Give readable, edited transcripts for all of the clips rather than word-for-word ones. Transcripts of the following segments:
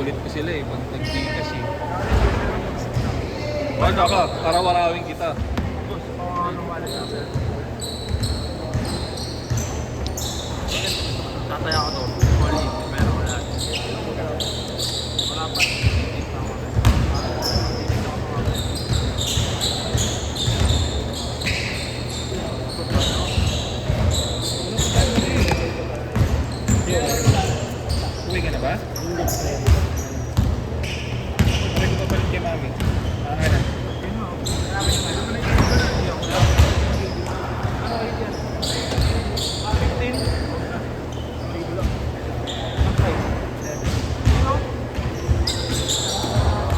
Kukulit ko sila eh, pag nag-Gcash eh. Ano ka? Para warawin kita. Boss, ano wala sa akin? Tataya ako to. Mali, pero wala. Wala pa. Uwi ka na ba? Pwede ko papalit kay mami. Ano na?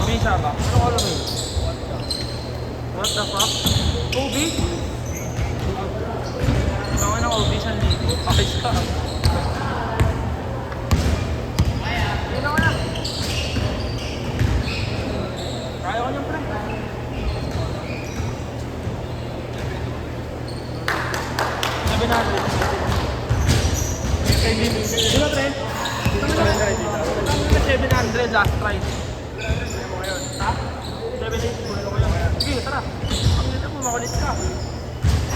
Bisa ba? Ano ko alam eh? What the fuck? OB? Ikaw ng OB sa libo. Pakis ka. Hindi na wala. Kaya ko niyang pre. Sabi natin. Di ba pre? 700 last price. Ha? 780 mo na kayo. Sige, tara. Ang nila mo, makulit ka.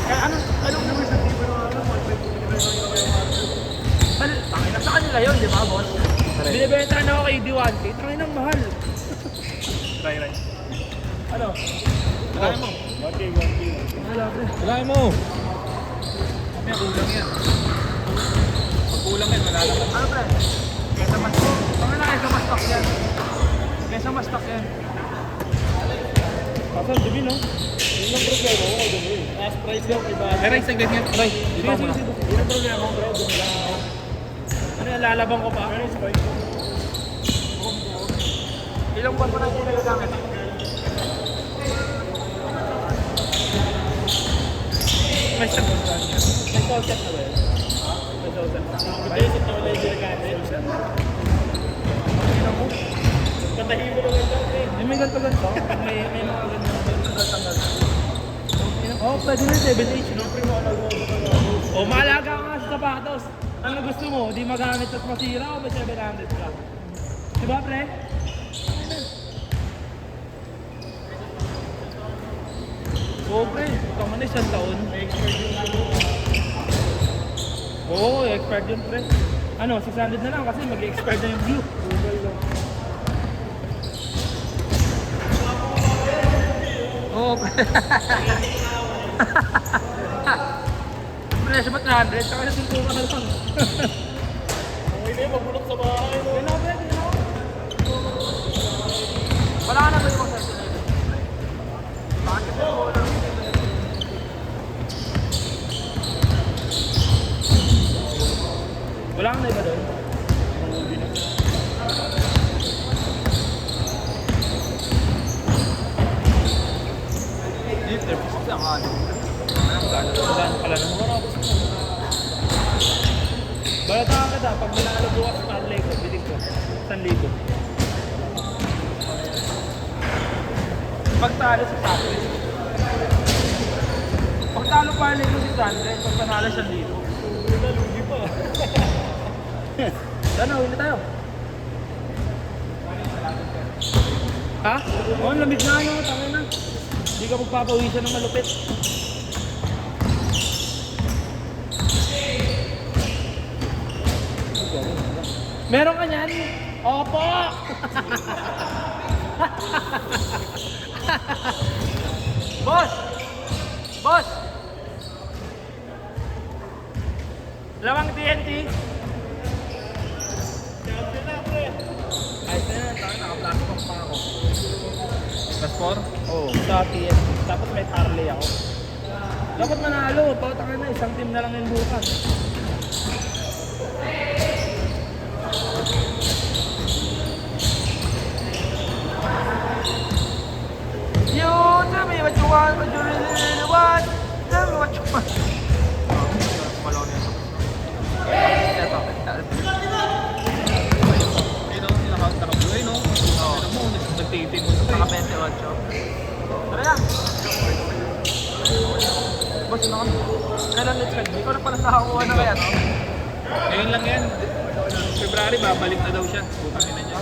Kaya anong naman sa tipo ng ano mo? Tangina sa kanila yun, di ba boss? Binibenta na ako kay D1K. Tangina ng mahal. Try. Ano? Try mo. 1K. Wala pre. Try mo. Mamaya kulang yan. Pag kulang yan, malalaman. Ano pre? Kesa mas stock yan. Kesa mas stock yan. Kasan, dumi no? Yun ang problema ko, dumi. Last price lang, iba. Ay, Ray, saglit nga. Ray, di ba mo na? Yun ang problema ko, bro. Dumi lang ako. Ano yung lalabang ko pa? Ilang buwan mo na yung nagagamit? May sagot ka niya. May concept na ba yun? May concept na. Basic na wala yung ginagamit. Ano mo? Patahin mo naman lang eh. May ganto-ganto. May mga ganto-ganto. Oh, pwede na 7H, no? O, maalaga ka nga sa sapatos. Ano gusto mo? Di magamit at masira o may 700 ka? Diba, pre? Oo, pre. Ikaw man isang taon. Oo, expired yun, pre. Ano, 600 na lang kasi mag-expired na yung view. Oo, pre. Presyo ba 300? Saka na tinto ka na lang. Okay na yun, magbulok sa bahay. Yun ako, pre. Wala ka na ba yung mga session? Bakit mo? Wala kang na iba doon? Hindi, 36 lang ano. Saan pala na? Balata ka da, pag manalo bukas sa Manlay ko, bilig ko. 1,000. Pagtalo sa Saturday. Pagtalo pa rin ko si Sandre, pag panalo 1,000. Lugi pa. Sana, huli tayo. Ha? Oo, lamig na ano, tangin na. Hindi ka magpapawisan ng malupit. Meron ka niyan? Opo! Boss! Boss! Lawang TNT? Ayos na yan, naka-plastic pa ako. Plus 4? Oo, sa TNT. Tapos may parlay ako. Dapat manalo, pauta ka na, isang team na lang yung bukas. You tell me what you want, what you really want. Tell me what you want. Malaw na yun. Ito. Naka-blue no? Oo. Ano mo, nagtitin mo sa Naka 28. Tara na. Boss, na kami. Kailan let's head? Ikaw na pala nakakuha na kaya, no? Ngayon lang yan. February, babalik na daw siya. Putang ina niya.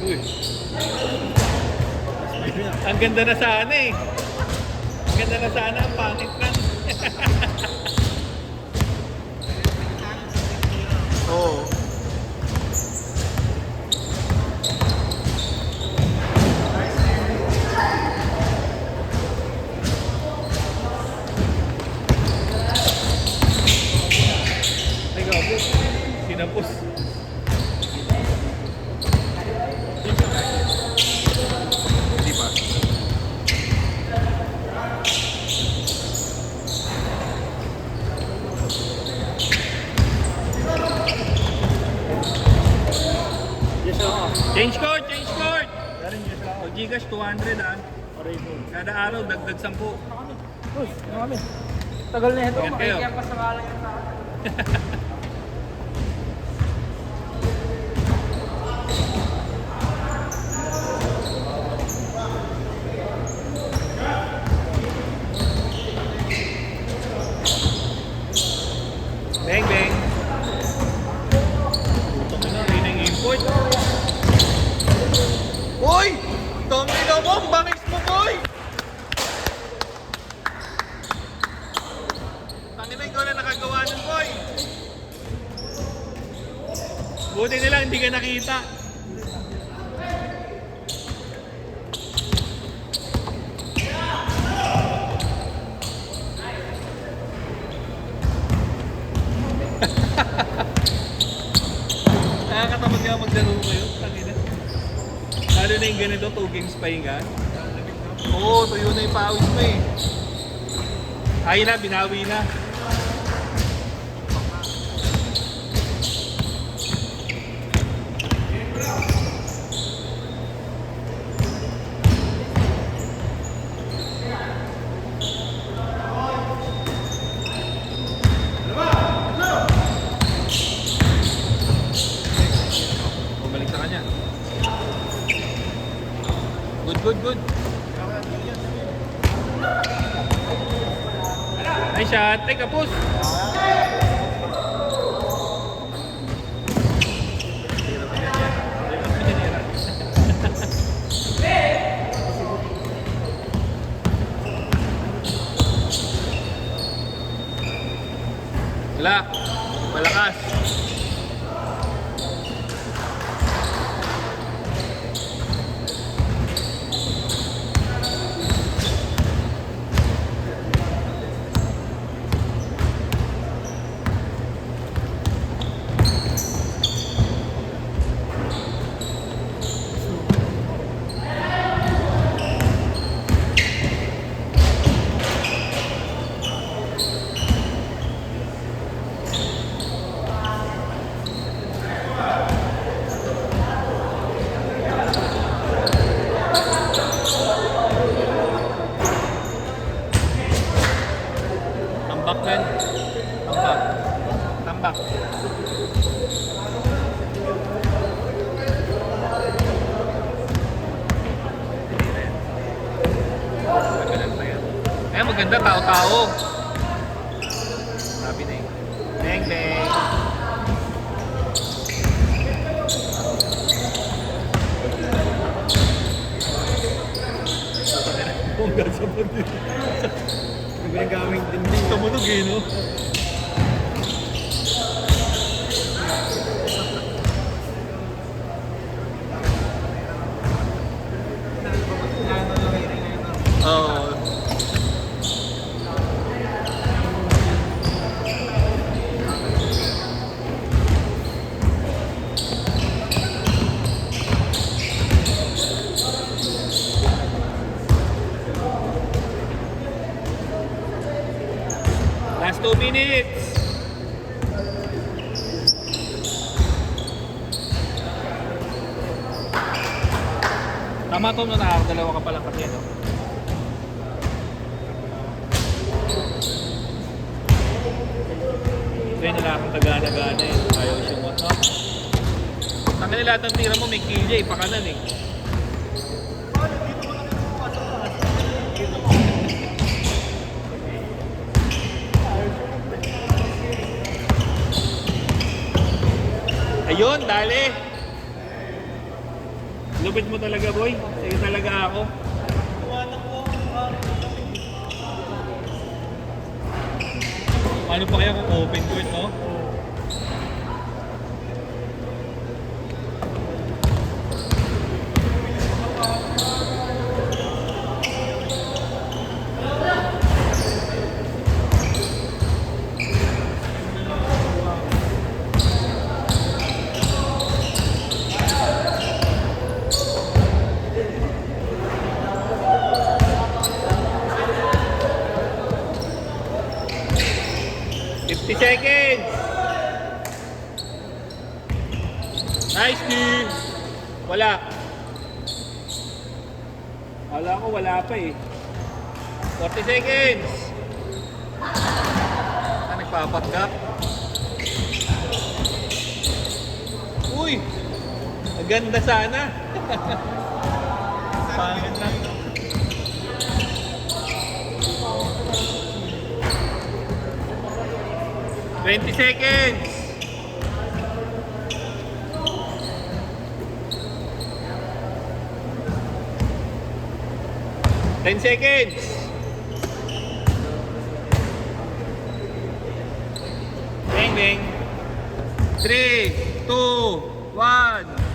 Uy. Ang ganda na sana eh. Ang ganda na sana, ang pangit lang. Oo. Teka, boss. Sinapos. Hindi pa. Yes, ako. Change code! Change code! Galing yes ako. O Gcash 200 ah. Aray po. Kada araw, dagdag 10. Uy, ano kami? Tagal na ito. Ingat kayo. Makikiyan pa sa ngalan yan sa akin. Bang, bang. Putang ina, yun ang import. Uy! Tommy na mo, bangis mo, boy! Tangina, ikaw na nakagawa nun, boy! Buti nila, hindi ka nakita. Nakakatamad nga maglaro kayo. Tangina. Lalo na yung ganito, 2 games pa yung nga. Oo, tuyo na yung pawis mo eh. Ay na, binawi na. Bumalik sa kanya. Good, good, good. Nice shot. Take a push. Wala. Malakas. Tambak men. Tambak. Tambak. Eh, maganda tao-tao. Sabi na yun. Bang, bang. Bongga sa pundi. Ginagaming dinding. Tumunog eh, no? Oo. Last 2 minutes. Tama to, no, nakakadalawa ka pa lang kasi, no? Kaya nila akong tagana-gana eh. Ayaw siyumot, no? Tangin na lahat ng tira mo, may kilya eh, pakanan eh. Ayun, dali! Lupit mo talaga, boy. Sige talaga ako. Ano pa kaya kung open court, no? Seconds! Nice, D! Wala. Wala ko, wala pa eh. 40 seconds! Nagpapatkap. Uy! Maganda sana. Pangit na. Twenty seconds. 10 seconds. Bang, bang. 3, 2, 1.